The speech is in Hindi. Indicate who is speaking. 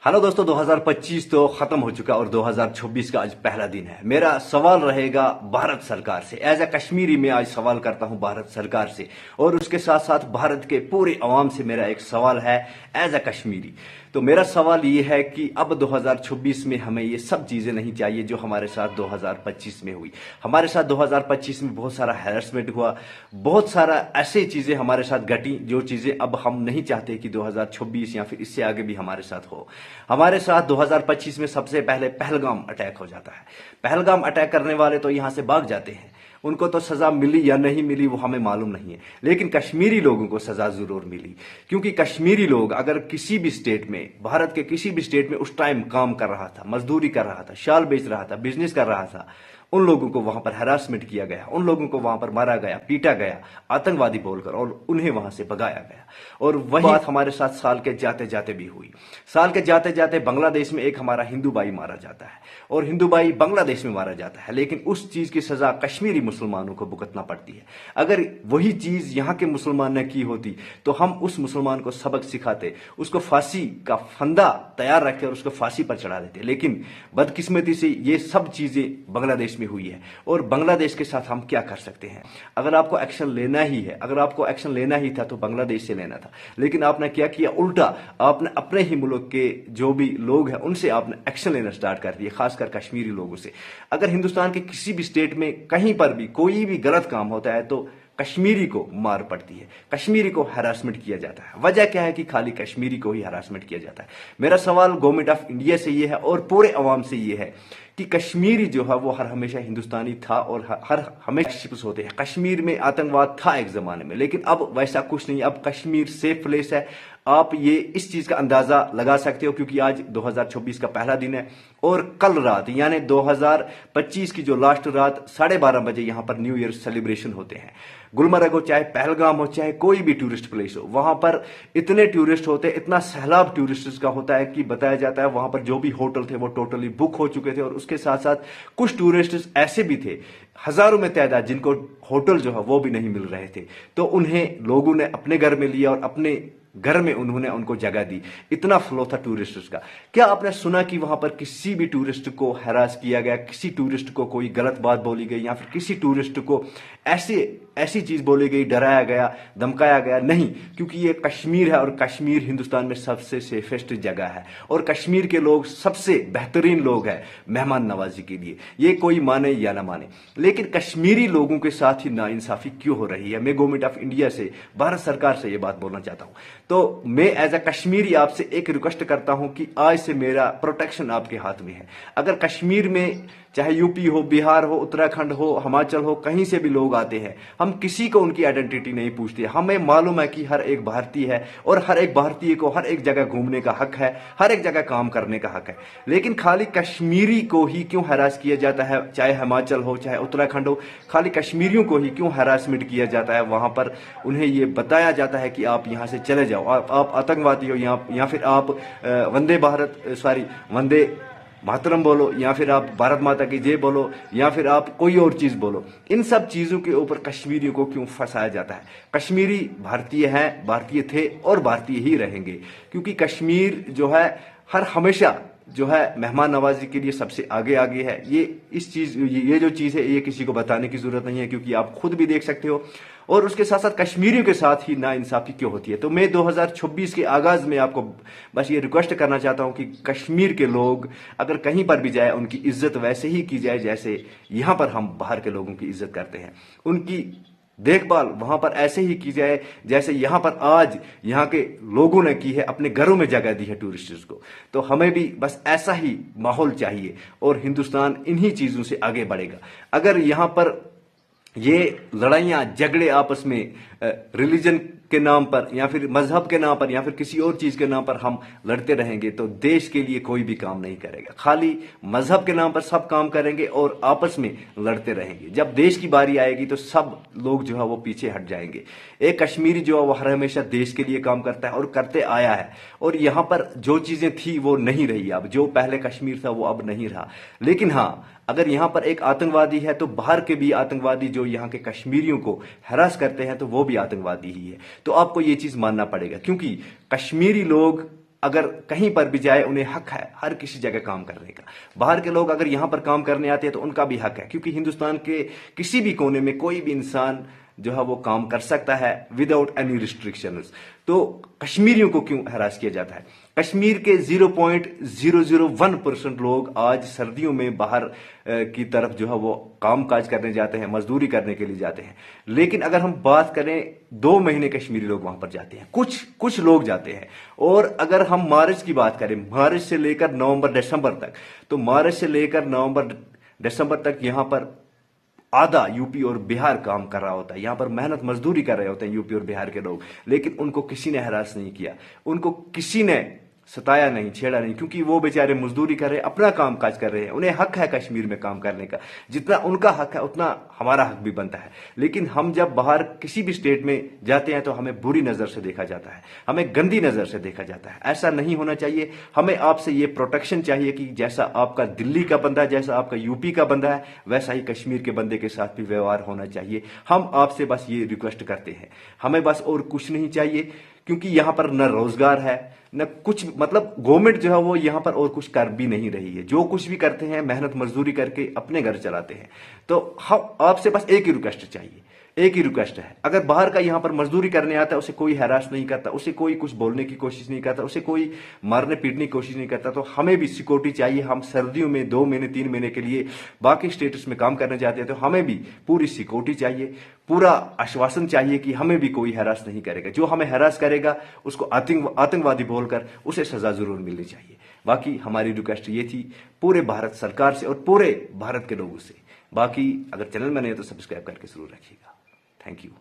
Speaker 1: हेलो दोस्तों, 2025 तो खत्म हो चुका और 2026 का आज पहला दिन है। मेरा सवाल रहेगा भारत सरकार से। एज ए कश्मीरी मैं आज सवाल करता हूं भारत सरकार से, और उसके साथ साथ भारत के पूरे अवाम से मेरा एक सवाल है एज ए कश्मीरी। तो मेरा सवाल ये है कि अब 2026 में हमें ये सब चीजें नहीं चाहिए जो हमारे साथ 2025 में हुई। हमारे साथ 2025 में बहुत सारा हैरेसमेंट हुआ, बहुत सारा ऐसे चीजें हमारे साथ घटी जो चीजें अब हम नहीं चाहते कि 2026 या फिर इससे आगे भी हमारे साथ हो। हमारे साथ 2025 में सबसे पहले पहलगाम अटैक हो जाता है। पहलगाम अटैक करने वाले तो यहां से भाग जाते हैं, उनको तो सजा मिली या नहीं मिली वो हमें मालूम नहीं है, लेकिन कश्मीरी लोगों को सजा जरूर मिली। क्योंकि कश्मीरी लोग अगर किसी भी स्टेट में, भारत के किसी भी स्टेट में उस टाइम काम कर रहा था, मजदूरी कर रहा था, शाल बेच रहा था, बिजनेस कर रहा था, उन लोगों को वहां पर हरासमेंट किया गया, उन लोगों को वहां पर मारा गया, पीटा गया आतंकवादी बोलकर, और उन्हें वहां से भगाया गया। और वही बात हमारे साथ साल के जाते जाते भी हुई। साल के जाते जाते बांग्लादेश में एक हमारा हिंदू भाई मारा जाता है, और हिंदू भाई बांग्लादेश में मारा जाता है, लेकिन उस चीज की सजा कश्मीरी मुसलमानों को भुगतना पड़ती है। अगर वही चीज यहाँ के मुसलमान ने की होती तो हम उस मुसलमान को सबक सिखाते, उसको फांसी का फंदा तैयार रखते और उसको फांसी पर चढ़ा देते। लेकिन बदकिस्मती से ये सब चीजें बांग्लादेश में हुई है, और बांग्लादेश के साथ हम क्या कर सकते हैं? अगर आपको एक्शन लेना ही है, अगर आपको एक्शन लेना ही था तो बांग्लादेश से लेना था, लेकिन आपने क्या किया? उल्टा आपने अपने ही मुल्क के जो भी लोग हैं उनसे आपने एक्शन लेना स्टार्ट कर दिया, खासकर कश्मीरी लोगों से। अगर हिंदुस्तान के किसी भी स्टेट में कहीं पर भी कोई भी गलत काम होता है तो कश्मीरी को मार पड़ती है, कश्मीरी को हरासमेंट किया जाता है। वजह क्या है कि खाली कश्मीरी को ही हरासमेंट किया जाता है? मेरा सवाल गवर्नमेंट ऑफ इंडिया से ये है और पूरे अवाम से ये है कि कश्मीरी जो है वो हर हमेशा हिंदुस्तानी था और हर हमेशा शिप्स होते हैं। कश्मीर में आतंकवाद था एक जमाने में, लेकिन अब वैसा कुछ नहीं। अब कश्मीर सेफ प्लेस है। आप ये इस चीज का अंदाजा लगा सकते हो क्योंकि आज 2026 का पहला दिन है, और कल रात यानी 2025 की जो लास्ट रात 12:30 बजे यहां पर न्यू ईयर सेलिब्रेशन होते हैं। गुलमर्ग हो, चाहे पहलगाम हो, चाहे कोई भी टूरिस्ट प्लेस हो, वहां पर इतने टूरिस्ट होते हैं, इतना सैलाब टूरिस्ट का होता है कि बताया जाता है वहां पर जो भी होटल थे वो टोटली बुक हो चुके थे। और उसके साथ साथ कुछ टूरिस्ट ऐसे भी थे, हजारों में तादाद, जिनको होटल जो है वो भी नहीं मिल रहे थे। तो उन्हें लोगों ने अपने घर में लिया और अपने घर में उन्होंने उनको जगह दी। इतना फ्लो था टूरिस्ट का। क्या आपने सुना कि वहां पर किसी भी टूरिस्ट को हरास किया गया, किसी टूरिस्ट को कोई गलत बात बोली गई, या फिर किसी टूरिस्ट को ऐसी चीज बोली गई, डराया गया, धमकाया गया? नहीं, क्योंकि ये कश्मीर है और कश्मीर हिंदुस्तान में सबसे सेफेस्ट जगह है, और कश्मीर के लोग सबसे बेहतरीन लोग हैं मेहमान नवाजी के लिए। ये कोई माने या ना माने, लेकिन कश्मीरी लोगों के साथ ही नाइंसाफी क्यों हो रही है? मैं गवर्नमेंट ऑफ इंडिया से, भारत सरकार से ये बात बोलना चाहता हूं। तो मैं एज ए कश्मीरी आपसे एक रिक्वेस्ट करता हूं कि आज से मेरा प्रोटेक्शन आपके हाथ में है। अगर कश्मीर में चाहे यूपी हो, बिहार हो, उत्तराखंड हो, हिमाचल हो, कहीं से भी लोग आते हैं, हम किसी को उनकी आइडेंटिटी नहीं पूछते। हमें मालूम है कि हर एक भारतीय है और हर एक भारतीय को हर एक जगह घूमने का हक है, हर एक जगह काम करने का हक है। लेकिन खाली कश्मीरी को ही क्यों हरास किया जाता है? चाहे हिमाचल हो, चाहे उत्तराखंड हो, खाली कश्मीरियों को ही क्यों हरासमेंट किया जाता है? वहां पर उन्हें यह बताया जाता है कि आप यहां से चले जाओ, आप आतंकवादी हो, या फिर आप वंदे मातरम बोलो, या फिर आप भारत माता की जय बोलो, या फिर आप कोई और चीज बोलो। इन सब चीजों के ऊपर कश्मीरियों को क्यों फंसाया जाता है? कश्मीरी भारतीय हैं, भारतीय थे और भारतीय ही रहेंगे, क्योंकि कश्मीर जो है हर हमेशा जो है मेहमान नवाजी के लिए सबसे आगे आगे है। ये जो चीज है ये किसी को बताने की जरूरत नहीं है, क्योंकि आप खुद भी देख सकते हो। और उसके साथ साथ कश्मीरियों के साथ ही नाइंसाफी क्यों होती है? तो मैं 2026 के आगाज में आपको बस ये रिक्वेस्ट करना चाहता हूं कि कश्मीर के लोग अगर कहीं पर भी जाए उनकी इज्जत वैसे ही की जाए जैसे यहां पर हम बाहर के लोगों की इज्जत करते हैं। उनकी देखभाल वहां पर ऐसे ही की जाए जैसे यहां पर आज यहां के लोगों ने की है, अपने घरों में जगह दी है टूरिस्ट्स को। तो हमें भी बस ऐसा ही माहौल चाहिए और हिंदुस्तान इन्हीं चीजों से आगे बढ़ेगा। अगर यहां पर ये लड़ाइयां झगड़े आपस में रिलीजन के नाम पर या फिर मजहब के नाम पर या फिर किसी और चीज के नाम पर हम लड़ते रहेंगे तो देश के लिए कोई भी काम नहीं करेगा। खाली मजहब के नाम पर सब काम करेंगे और आपस में लड़ते रहेंगे। जब देश की बारी आएगी तो सब लोग जो है वो पीछे हट जाएंगे। एक कश्मीरी जो है वो हर हमेशा देश के लिए काम करता है और करते आया है, और यहां पर जो चीजें थी वो नहीं रही। अब जो पहले कश्मीर था वो अब नहीं रहा। लेकिन हाँ, अगर यहां पर एक आतंकवादी है तो बाहर के भी आतंकवादी जो यहां के कश्मीरियों को हरास करते हैं तो वो भी आतंकवादी ही है। तो आपको ये चीज मानना पड़ेगा, क्योंकि कश्मीरी लोग अगर कहीं पर भी जाए उन्हें हक है हर किसी जगह काम करने का। बाहर के लोग अगर यहां पर काम करने आते हैं तो उनका भी हक है, क्योंकि हिंदुस्तान के किसी भी कोने में कोई भी इंसान जो है वो काम कर सकता है विदाउट एनी रिस्ट्रिक्शंस। तो कश्मीरियों को क्यों हरास किया जाता है? कश्मीर के 0.001% लोग आज सर्दियों में बाहर की तरफ जो है वो काम काज करने जाते हैं, मजदूरी करने के लिए जाते हैं। लेकिन अगर हम बात करें 2 महीने कश्मीरी लोग वहां पर जाते हैं, कुछ लोग जाते हैं। और अगर हम मार्च की बात करें, मार्च से लेकर नवंबर दिसंबर तक, तो मार्च से लेकर नवंबर दिसंबर तक यहां पर आधा यूपी और बिहार काम कर रहा होता है। यहां पर मेहनत मजदूरी कर रहे होते हैं यूपी और बिहार के लोग, लेकिन उनको किसी ने हरास नहीं किया, उनको किसी ने सताया नहीं, छेड़ा नहीं, क्योंकि वो बेचारे मजदूरी कर रहे हैं, अपना काम काज कर रहे हैं। उन्हें हक है कश्मीर में काम करने का, जितना उनका हक है उतना हमारा हक भी बनता है। लेकिन हम जब बाहर किसी भी स्टेट में जाते हैं तो हमें बुरी नजर से देखा जाता है, हमें गंदी नजर से देखा जाता है। ऐसा नहीं होना चाहिए। हमें आपसे ये प्रोटेक्शन चाहिए कि जैसा आपका दिल्ली का बंदा है, जैसा आपका यूपी का बंदा है, वैसा ही कश्मीर के बंदे के साथ भी व्यवहार होना चाहिए। हम आपसे बस ये रिक्वेस्ट करते हैं, हमें बस और कुछ नहीं चाहिए, क्योंकि यहां पर न रोजगार है न कुछ, मतलब गवर्नमेंट जो है वो यहां पर और कुछ कर भी नहीं रही है। जो कुछ भी करते हैं मेहनत मजदूरी करके अपने घर चलाते हैं। तो हम आपसे बस एक ही रिक्वेस्ट चाहिए, एक ही रिक्वेस्ट है, अगर बाहर का यहां पर मजदूरी करने आता है उसे कोई हैरास नहीं करता, उसे कोई कुछ बोलने की कोशिश नहीं करता, उसे कोई मारने पीटने की कोशिश नहीं करता, तो हमें भी सिक्योरिटी चाहिए। हम सर्दियों में 2 महीने 3 महीने के लिए बाकी स्टेट्स में काम करने जाते हैं, तो हमें भी पूरी सिक्योरिटी चाहिए, पूरा आश्वासन चाहिए कि हमें भी कोई हैरास नहीं करेगा। जो हमें हैरास करेगा उसको आतंकवादी बोलकर उसे सजा जरूर मिलनी चाहिए। बाकी हमारी रिक्वेस्ट ये थी पूरे भारत सरकार से और पूरे भारत के लोगों से। बाकी अगर चैनल में नहीं है तो सब्सक्राइब करके जरूर रखिएगा। Thank you.